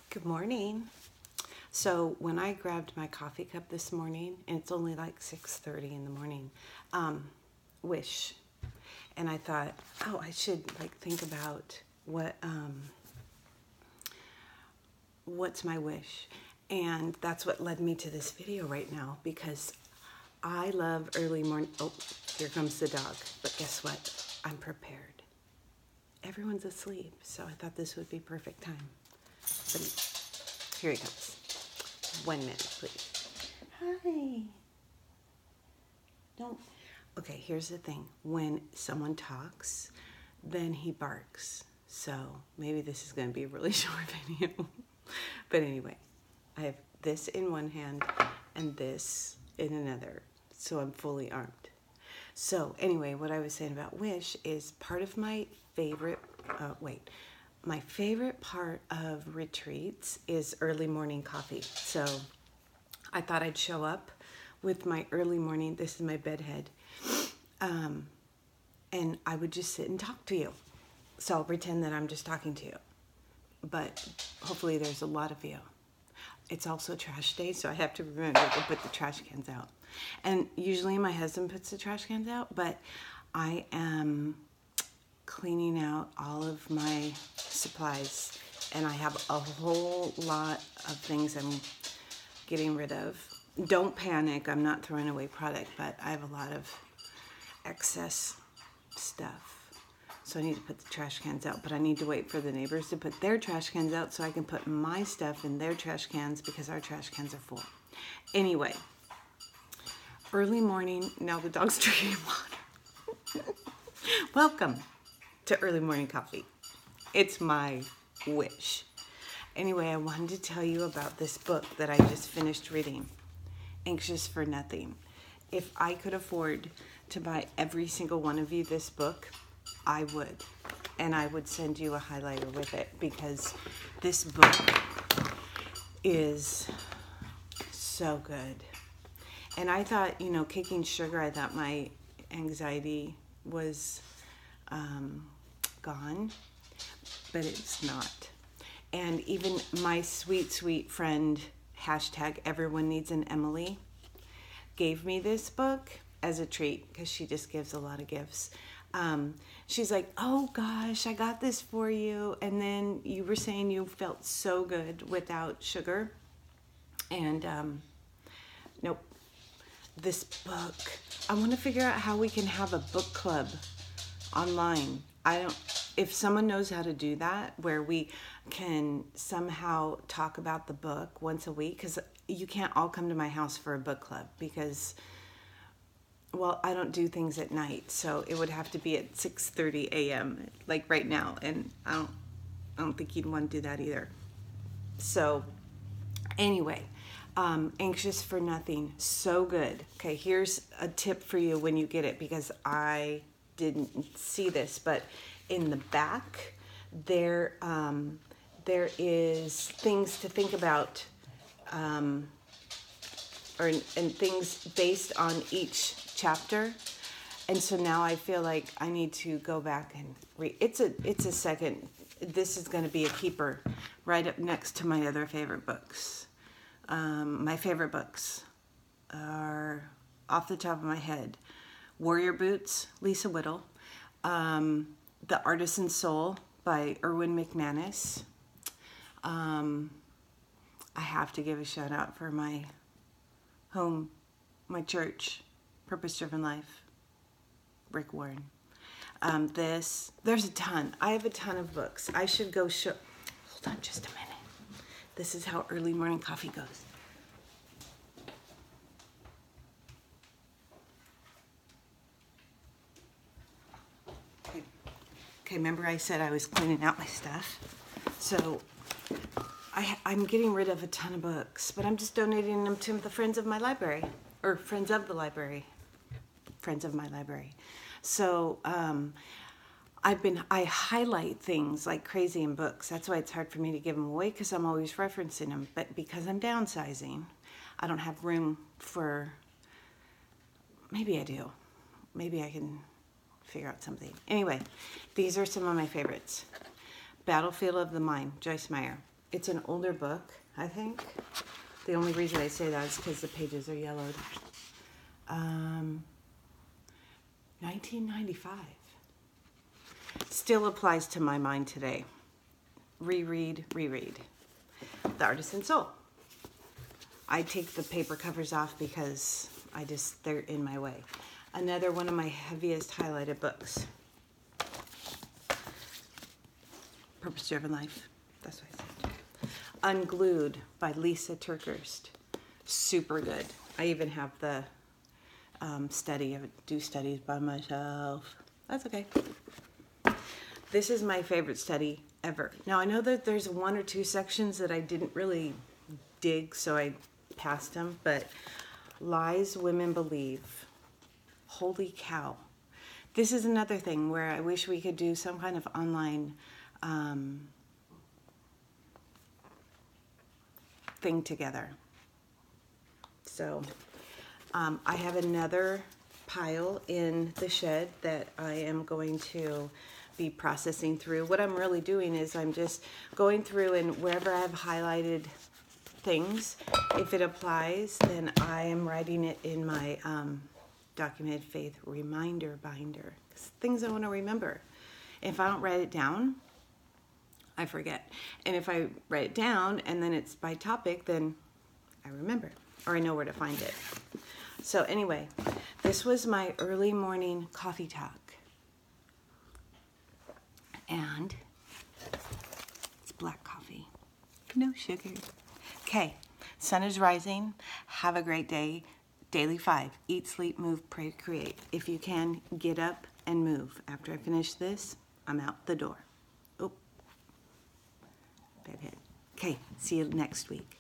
Good morning. So when I grabbed my coffee cup this morning, and it's only like 6:30 in the morning, wish. And I thought, oh, I should think about what's my wish. And that's what led me to this video right now, because I love early morning. Oh, here comes the dog. But guess what? I'm prepared. Everyone's asleep, so I thought this would be perfect time. But here he comes. 1 minute, please. Hi. Don't. Okay, here's the thing. When someone talks, then he barks. So maybe this is going to be a really short video. But anyway, I have this in one hand and this in another. So I'm fully armed. So anyway, what I was saying about wish is part of my favorite, my favorite part of retreats is early morning coffee. So I thought I'd show up with my early morning, this is my bed head, and I would just sit and talk to you. So I'll pretend that I'm just talking to you, but hopefully there's a lot of you. It's also trash day, so I have to remember to put the trash cans out. And usually my husband puts the trash cans out, but I am cleaning out all of my supplies, and I have a whole lot of things I'm getting rid of. Don't panic, I'm not throwing away product, but I have a lot of excess stuff. So I need to put the trash cans out, but I need to wait for the neighbors to put their trash cans out so I can put my stuff in their trash cans, because our trash cans are full. Anyway, early morning, now the dog's drinking water. Welcome to early morning coffee. It's my wish. Anyway, I wanted to tell you about this book that I just finished reading, Anxious for Nothing. If I could afford to buy every single one of you this book, I would. And I would send you a highlighter with it, because this book is so good. And I thought, kicking sugar, I thought my anxiety was gone, but it's not. And even my sweet, sweet friend, #EveryoneNeedsAnEmily, gave me this book as a treat, because she just gives a lot of gifts. She's like, oh gosh, I got this for you. And then you were saying you felt so good without sugar. And nope, this book, I want to figure out how we can have a book club online. If someone knows how to do that, where we can somehow talk about the book once a week, because you can't all come to my house for a book club, because, well, I don't do things at night, so it would have to be at 6:30 a.m. like right now, and I don't think you'd want to do that either. So anyway, Anxious for Nothing, so good. Okay, here's a tip for you when you get it, because I didn't see this, but in the back there is things to think about, and things based on each chapter. And so now I feel like I need to go back and read. It's a second. This is going to be a keeper right up next to my other favorite books. My favorite books are, off the top of my head, Warrior Boots, Lisa Whittle, The Artisan Soul by Erwin McManus. I have to give a shout out for my home, my church, Purpose Driven Life, Rick Warren. There's a ton. I have a ton of books. I should go show. Hold on just a minute. This is how early morning coffee goes. Okay, remember I said I was cleaning out my stuff? So I'm getting rid of a ton of books, but I'm just donating them to the friends of my library, or friends of the library, friends of my library. So I highlight things like crazy in books. That's why it's hard for me to give them away, because I'm always referencing them. But because I'm downsizing, I don't have room for, maybe I do. Maybe I can figure out something. Anyway, these are some of my favorites. Battlefield of the Mind, Joyce Meyer. It's an older book, I think. The only reason I say that is because the pages are yellowed. 1995. Still applies to my mind today. Reread. The Artisan Soul. I take the paper covers off because they're in my way. Another one of my heaviest highlighted books. Purpose-Driven Life. That's what I said. Unglued by Lysa Tuerkerst. Super good. I even have the study. I do studies by myself. That's okay. This is my favorite study ever. Now, I know that there's 1 or 2 sections that I didn't really dig, so I passed them, but Lies Women Believe. Holy cow. This is another thing where I wish we could do some kind of online thing together. So I have another pile in the shed that I am going to be processing through. What I'm really doing is I'm just going through, and wherever I have highlighted things, if it applies, then I am writing it in my Documented Faith reminder binder. Things I want to remember. If I don't write it down, I forget. And if I write it down and then it's by topic, then I remember, or I know where to find it. So anyway, this was my early morning coffee talk. And it's black coffee. No sugar. Okay, sun is rising. Have a great day. Daily 5. Eat, sleep, move, pray, create. If you can, get up and move. After I finish this, I'm out the door. Oh, bad head. Okay, see you next week.